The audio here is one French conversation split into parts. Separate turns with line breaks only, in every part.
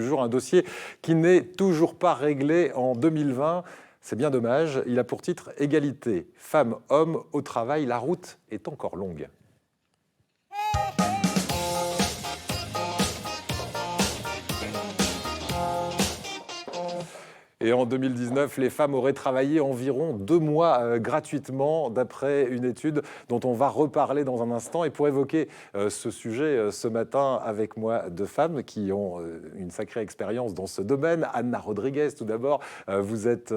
Toujours un dossier qui n'est toujours pas réglé en 2020. C'est bien dommage. Il a pour titre Égalité, femmes-hommes au travail. La route est encore longue. Et en 2019, les femmes auraient travaillé environ 2 mois gratuitement, d'après une étude dont on va reparler dans un instant. Et pour évoquer ce sujet ce matin avec moi, 2 femmes qui ont une sacrée expérience dans ce domaine. Anna Rodriguez, tout d'abord, vous êtes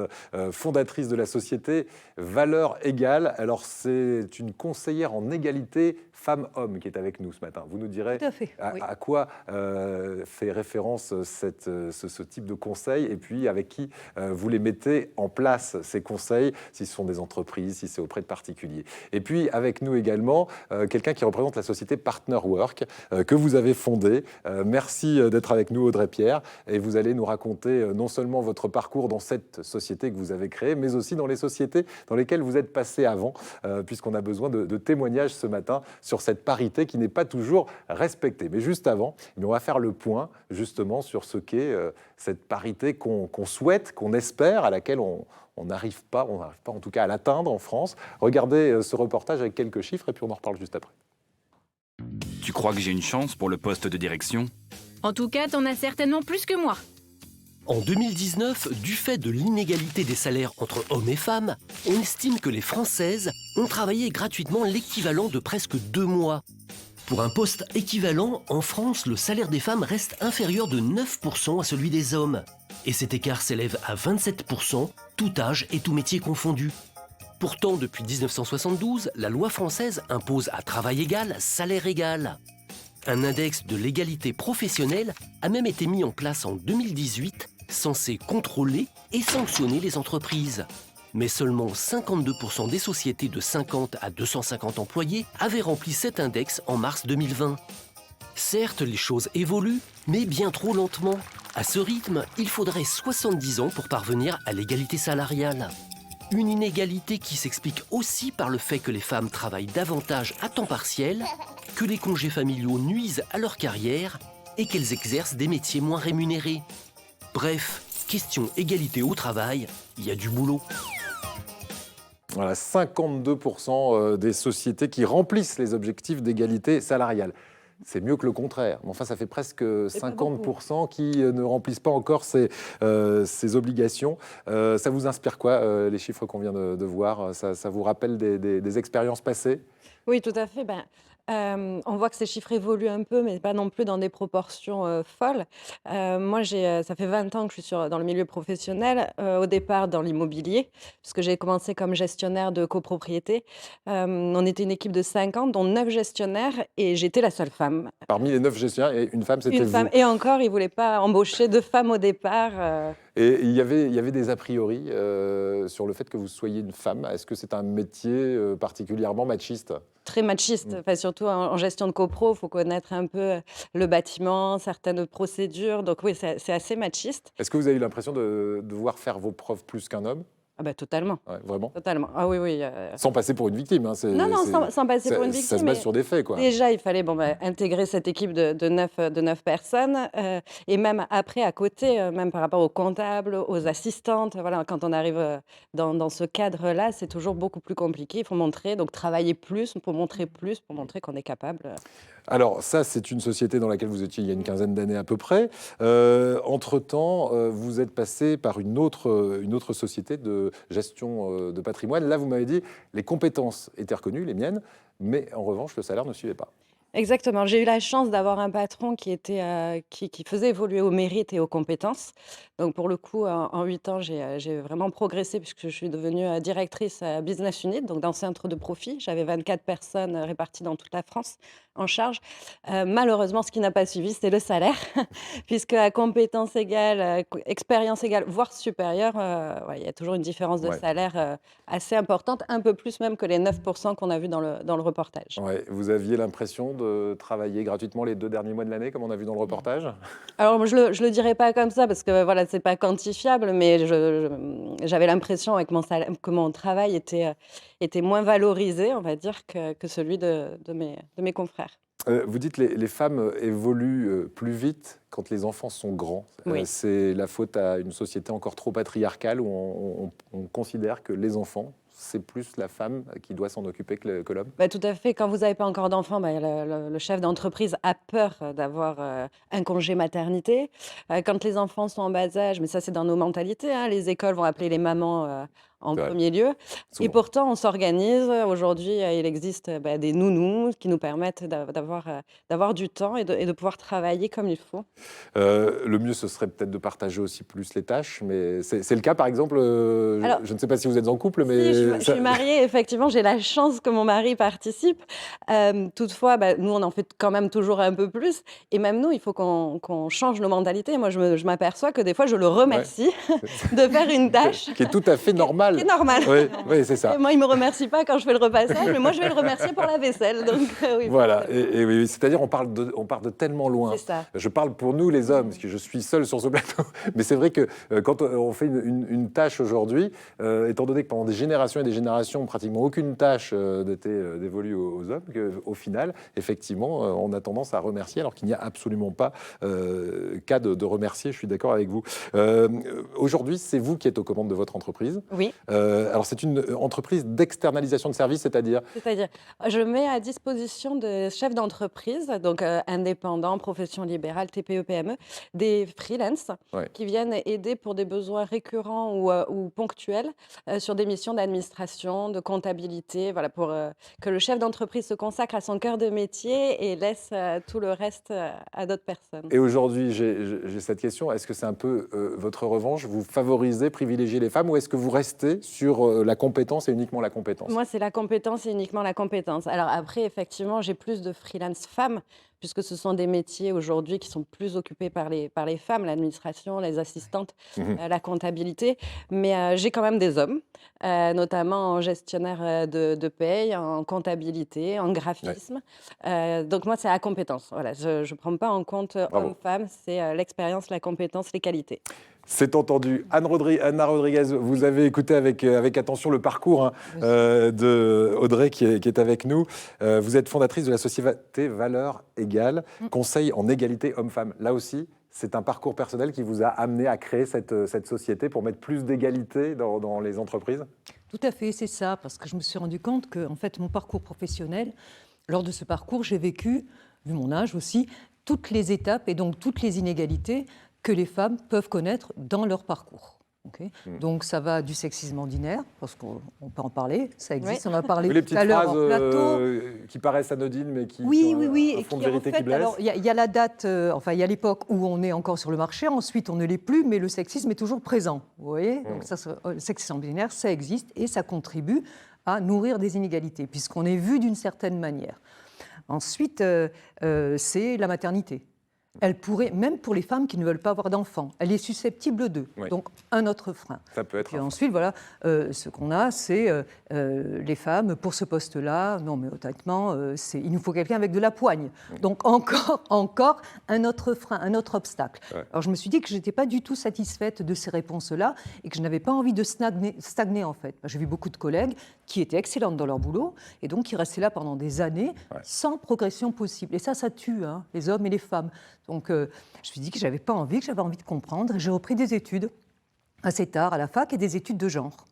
fondatrice de la société Valeurs Égales. Alors, c'est une conseillère en égalité femmes-hommes qui est avec nous ce matin. Vous nous direz à quoi fait référence ce type de conseil et puis avec qui vous les mettez en place, ces conseils, si ce sont des entreprises, si c'est auprès de particuliers. Et puis, avec nous également, quelqu'un qui représente la société Partner Work, que vous avez fondée. Merci d'être avec nous, Audrey Pierre. Et vous allez nous raconter non seulement votre parcours dans cette société que vous avez créée, mais aussi dans les sociétés dans lesquelles vous êtes passé avant, puisqu'on a besoin de témoignages ce matin sur cette parité qui n'est pas toujours respectée. Mais juste avant, on va faire le point, justement, sur ce qu'est cette parité qu'on souhaite, qu'on espère, à laquelle on n'arrive pas en tout cas à l'atteindre en France. Regardez ce reportage avec quelques chiffres et puis on en reparle juste après.
Tu crois que j'ai une chance pour le poste de direction?
En tout cas, t'en as certainement plus que moi.
En 2019, du fait de l'inégalité des salaires entre hommes et femmes, on estime que les Françaises ont travaillé gratuitement l'équivalent de presque 2 mois. Pour un poste équivalent, en France, le salaire des femmes reste inférieur de 9% à celui des hommes. Et cet écart s'élève à 27%, tout âge et tout métier confondu. Pourtant, depuis 1972, la loi française impose à travail égal, salaire égal. Un index de l'égalité professionnelle a même été mis en place en 2018, censé contrôler et sanctionner les entreprises. Mais seulement 52% des sociétés de 50 à 250 employés avaient rempli cet index en mars 2020. Certes, les choses évoluent, mais bien trop lentement. À ce rythme, il faudrait 70 ans pour parvenir à l'égalité salariale. Une inégalité qui s'explique aussi par le fait que les femmes travaillent davantage à temps partiel, que les congés familiaux nuisent à leur carrière et qu'elles exercent des métiers moins rémunérés. Bref, question égalité au travail, il y a du boulot.
Voilà, 52% des sociétés qui remplissent les objectifs d'égalité salariale. C'est mieux que le contraire. Mais enfin, ça fait presque 50% qui ne remplissent pas encore ces obligations. Ça vous inspire quoi, les chiffres qu'on vient de voir? Ça vous rappelle des expériences passées?
Oui, tout à fait. On voit que ces chiffres évoluent un peu, mais pas non plus dans des proportions folles. Moi, ça fait 20 ans que je suis dans le milieu professionnel, au départ dans l'immobilier, puisque j'ai commencé comme gestionnaire de copropriété. On était une équipe de 50, dont 9 gestionnaires, et j'étais la seule femme.
Parmi les 9 gestionnaires, et une femme, c'était
Une
vous.
femme, et encore, ils ne voulaient pas embaucher de femmes au départ.
Et il y avait des a priori sur le fait que vous soyez une femme. Est-ce que c'est un métier particulièrement machiste?
Très machiste, enfin, surtout en gestion de copro, il faut connaître un peu le bâtiment, certaines procédures. Donc oui, c'est assez machiste.
Est-ce que vous avez eu l'impression de devoir faire vos preuves plus qu'un homme?
Ah totalement.
Ouais, vraiment?
Totalement. Ah oui, oui.
Sans passer pour une victime. Hein,
Non, sans passer pour une victime.
Ça se base sur des faits, quoi.
Déjà, il fallait intégrer cette équipe de 9 personnes. Et même après, à côté, même par rapport aux comptables, aux assistantes, voilà, quand on arrive dans ce cadre-là, c'est toujours beaucoup plus compliqué. Il faut montrer, donc travailler plus, pour montrer qu'on est capable.
Alors ça, c'est une société dans laquelle vous étiez il y a une quinzaine d'années à peu près. Entre-temps, vous êtes passé par une autre société de gestion de patrimoine. Là, vous m'avez dit, les compétences étaient reconnues, les miennes, mais en revanche, le salaire ne suivait pas.
Exactement. J'ai eu la chance d'avoir un patron qui faisait évoluer au mérite et aux compétences. Donc pour le coup, en 8 ans, j'ai vraiment progressé puisque je suis devenue directrice business unit, donc dans centre de profit. J'avais 24 personnes réparties dans toute la France en charge. Malheureusement, ce qui n'a pas suivi, c'est le salaire, puisque à compétences égales, expérience égale, voire supérieure, il y a toujours une différence de salaire assez importante, un peu plus même que les 9% qu'on a vu dans le reportage.
Ouais, vous aviez l'impression de travailler gratuitement les 2 derniers mois de l'année, comme on a vu dans le reportage?
Alors, je le dirais pas comme ça parce que voilà, c'est pas quantifiable, mais j'avais l'impression que mon travail était moins valorisé, on va dire, que celui de mes confrères.
Vous dites que les femmes évoluent plus vite quand les enfants sont grands.
Oui.
C'est la faute à une société encore trop patriarcale où on considère que les enfants, c'est plus la femme qui doit s'en occuper que l'homme.
Bah, tout à fait. Quand vous n'avez pas encore d'enfant, bah, le chef d'entreprise a peur d'avoir un congé maternité. Quand les enfants sont en bas âge, mais ça c'est dans nos mentalités, hein, les écoles vont appeler les mamans en
C'est vrai.
premier lieu. Et
Souvent.
pourtant, on s'organise. Aujourd'hui, il existe des nounous qui nous permettent d'avoir du temps et de pouvoir travailler comme il faut.
Le mieux, ce serait peut-être de partager aussi plus les tâches, mais c'est le cas, par exemple,
Alors,
je ne sais pas si vous êtes en couple,
Si,
mais...
je suis mariée, effectivement, j'ai la chance que mon mari participe. Toutefois, bah, nous, on en fait quand même toujours un peu plus. Et même nous, il faut qu'on change nos mentalités. Moi, je m'aperçois que des fois, je le remercie de faire une tâche
qui est tout à fait normal.
qui est normale.
Oui, oui, c'est ça.
Et moi, il ne me remercie pas quand je fais le repassage, mais moi, je vais le remercier pour la vaisselle. Donc, oui,
Voilà, et oui, c'est-à-dire on part de tellement loin.
c'est ça.
Je parle pour nous les hommes, parce que je suis seul sur ce plateau, mais c'est vrai que quand on fait une tâche aujourd'hui, étant donné que pendant des générations et des générations, pratiquement aucune tâche n'était dévolue aux hommes, qu'au final, effectivement, on a tendance à remercier, alors qu'il n'y a absolument pas cas de remercier, je suis d'accord avec vous. Aujourd'hui, c'est vous qui êtes aux commandes de votre entreprise.
Oui.
Alors c'est une entreprise d'externalisation de services, c'est-à-dire...
C'est-à-dire, je mets à disposition de chefs d'entreprise, donc indépendants, professions libérales, TPE, PME, des freelances
Ouais.
qui viennent aider pour des besoins récurrents ou ponctuels sur des missions d'administration, de comptabilité, voilà, pour que le chef d'entreprise se consacre à son cœur de métier et laisse tout le reste à d'autres personnes.
Et aujourd'hui, j'ai cette question, est-ce que c'est un peu votre revanche? Vous favorisez, privilégiez les femmes ou est-ce que vous restez sur la compétence et uniquement la compétence?
Moi, c'est la compétence et uniquement la compétence. Alors après, effectivement, j'ai plus de freelance femmes, puisque ce sont des métiers aujourd'hui qui sont plus occupés par les femmes, l'administration, les assistantes,
Mhm.
la comptabilité. Mais j'ai quand même des hommes, notamment en gestionnaire de paye, en comptabilité, en graphisme. Donc moi, c'est la compétence. Voilà, je ne prends pas en compte
Bravo.
homme-femme, c'est l'expérience, la compétence, les qualités.
C'est entendu. Anna Rodriguez, vous avez écouté avec attention le parcours de Audrey qui est avec nous. Vous êtes fondatrice de la société Valeurs Égales, conseil en égalité homme-femme. Là aussi, c'est un parcours personnel qui vous a amené à créer cette société pour mettre plus d'égalité dans les entreprises?
Tout à fait, c'est ça, parce que je me suis rendu compte que, en fait, mon parcours professionnel, lors de ce parcours, j'ai vécu, vu mon âge aussi, toutes les étapes et donc toutes les inégalités que les femmes peuvent connaître dans leur parcours. Okay. Donc ça va du sexisme ordinaire, parce qu'on peut en parler, ça existe,
Oui.
on en a parlé
Les
tout
petites
à l'heure
phrases
en plateau.
qui paraissent anodines, mais qui
Oui,
ont
oui, oui,
un
et
fond de
qui, en
vérité
fait,
qui blesse.
alors il y a la date, enfin il y a l'époque où on est encore sur le marché, ensuite on ne l'est plus, mais le sexisme est toujours présent. Vous voyez, donc ça, le sexisme ordinaire, ça existe et ça contribue à nourrir des inégalités, puisqu'on est vu d'une certaine manière. Ensuite, c'est la maternité. Elle pourrait, même pour les femmes qui ne veulent pas avoir d'enfants, elle est susceptible d'eux.
Oui.
Donc, un autre frein.
Ça peut être.
Puis ensuite, voilà, ce qu'on a, c'est les femmes, pour ce poste-là, non mais honnêtement, il nous faut quelqu'un avec de la poigne. Donc, encore un autre frein, un autre obstacle.
Ouais.
Alors, je me suis dit que je n'étais pas du tout satisfaite de ces réponses-là et que je n'avais pas envie de stagner en fait. J'ai vu beaucoup de collègues qui étaient excellentes dans leur boulot et donc qui restaient là pendant des années sans progression possible. Et ça tue, hein, les hommes et les femmes. Donc, je me suis dit que j'avais envie de comprendre. J'ai repris des études assez tard à la fac et des études de genre.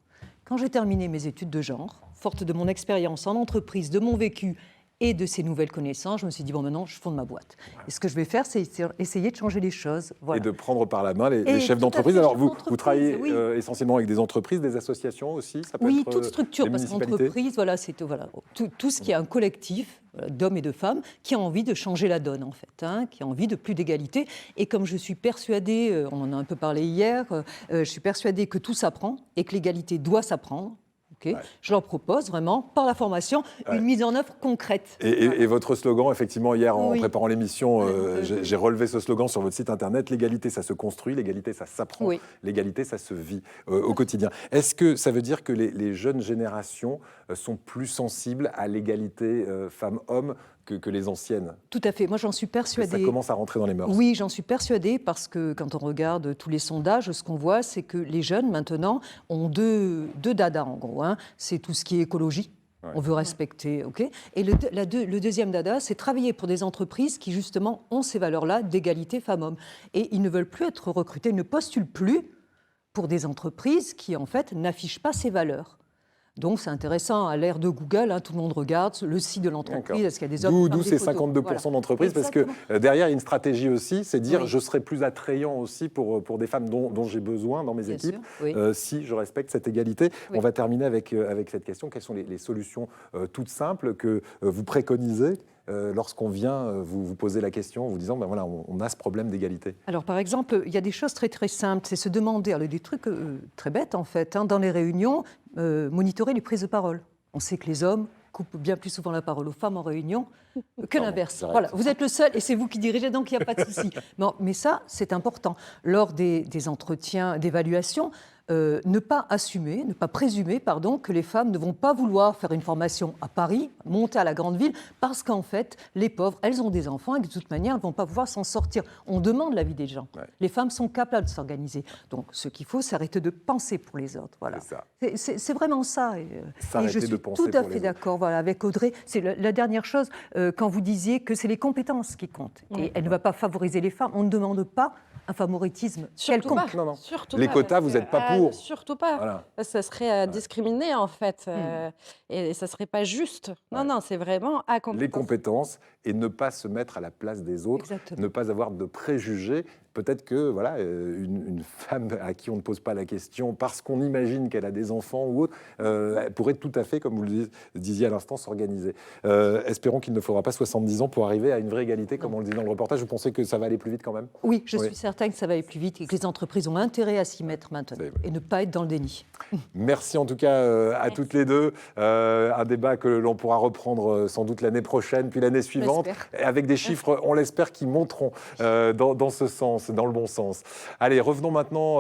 Quand j'ai terminé mes études de genre, forte de mon expérience en entreprise, de mon vécu et de ces nouvelles connaissances, je me suis dit, bon, maintenant, je fonde ma boîte. Et ce que je vais faire, c'est essayer de changer les choses. Voilà.
Et de prendre par la main les
Et
chefs
tout à
d'entreprise.
fait,
Alors,
chefs
vous
d'entreprise,
travaillez
oui.
essentiellement avec des entreprises, des associations aussi? Ça peut
Oui,
être
toute structure,
des
parce
municipalités?
qu'entreprise, voilà, c'est tout ce qui est un collectif d'hommes et de femmes qui a envie de changer la donne, en fait, hein, qui a envie de plus d'égalité. Et comme je suis persuadée, on en a un peu parlé hier, je suis persuadée que tout s'apprend et que l'égalité doit s'apprendre. Okay. Ouais. Je leur propose vraiment, par la formation, une mise en œuvre concrète.
Et votre slogan, effectivement, hier, en préparant l'émission, j'ai relevé ce slogan sur votre site internet, l'égalité, ça se construit, l'égalité, ça s'apprend, l'égalité, ça se vit au quotidien. Est-ce que ça veut dire que les jeunes générations sont plus sensibles à l'égalité femmes-hommes que les anciennes?
Tout à fait, moi j'en suis persuadée.
Ça commence à rentrer dans les mœurs.
Oui, j'en suis persuadée parce que quand on regarde tous les sondages, ce qu'on voit, c'est que les jeunes maintenant ont deux dadas en gros. Hein. C'est tout ce qui est écologie. On veut respecter, ok. Et le deuxième dada, c'est travailler pour des entreprises qui justement ont ces valeurs-là d'égalité femmes-hommes. Et ils ne veulent plus être recrutés, ils ne postulent plus pour des entreprises qui en fait n'affichent pas ces valeurs. Donc c'est intéressant, à l'ère de Google, tout le monde regarde le site de l'entreprise, est-ce qu'il y a des hommes
D'où ces 52% d'entreprises, parce que derrière, il y a une stratégie aussi, c'est dire je serai plus attrayant aussi pour des femmes dont j'ai besoin dans mes équipes, si je respecte cette égalité. On va terminer avec cette question. Quelles sont les solutions toutes simples que vous préconisez lorsqu'on vient vous poser la question en vous disant voilà, on a ce problème d'égalité?
Alors par exemple, il y a des choses très très simples, c'est se demander, alors, des trucs très bêtes en fait, dans les réunions, monitorer les prises de parole. On sait que les hommes coupent bien plus souvent la parole aux femmes en réunion que l'inverse. Voilà, vous êtes le seul et c'est vous qui dirigez, donc il n'y a pas de souci. Non, mais ça, c'est important. Lors des entretiens d'évaluation, ne pas assumer, ne pas présumer, que les femmes ne vont pas vouloir faire une formation à Paris, monter à la grande ville, parce qu'en fait, les pauvres, elles ont des enfants et de toute manière, elles ne vont pas pouvoir s'en sortir. On demande l'avis des gens. Ouais. Les femmes sont capables de s'organiser. Donc, ce qu'il faut, c'est arrêter de penser pour les autres. Voilà. C'est vraiment ça. Et je suis tout à fait d'accord avec Audrey. C'est la dernière chose, quand vous disiez que c'est les compétences qui comptent. Et elle ne va pas favoriser les femmes. On ne demande pas un favoritisme quelconque.
Non. Les quotas, vous n'êtes pas pour.
Surtout pas. Voilà. Ça serait discriminé, en fait. Et ça ne serait pas juste. Non, c'est vraiment à compétence.
Les compétences et ne pas se mettre à la place des autres. Exactement. Ne pas avoir de préjugés. Peut-être que voilà, une femme à qui on ne pose pas la question parce qu'on imagine qu'elle a des enfants ou autre, elle pourrait tout à fait, comme vous le disiez à l'instant, s'organiser. Espérons qu'il ne faudra pas 70 ans pour arriver à une vraie égalité, comme on le dit dans le reportage. Vous pensez que ça va aller plus vite quand même?
Oui, je suis certain que ça va aller plus vite et que les entreprises ont intérêt à s'y mettre maintenant et ne pas être dans le déni.
Merci en tout cas à toutes les deux. Un débat que l'on pourra reprendre sans doute l'année prochaine, puis l'année suivante, avec des chiffres, on l'espère, qui monteront dans ce sens, dans le bon sens. Allez, revenons maintenant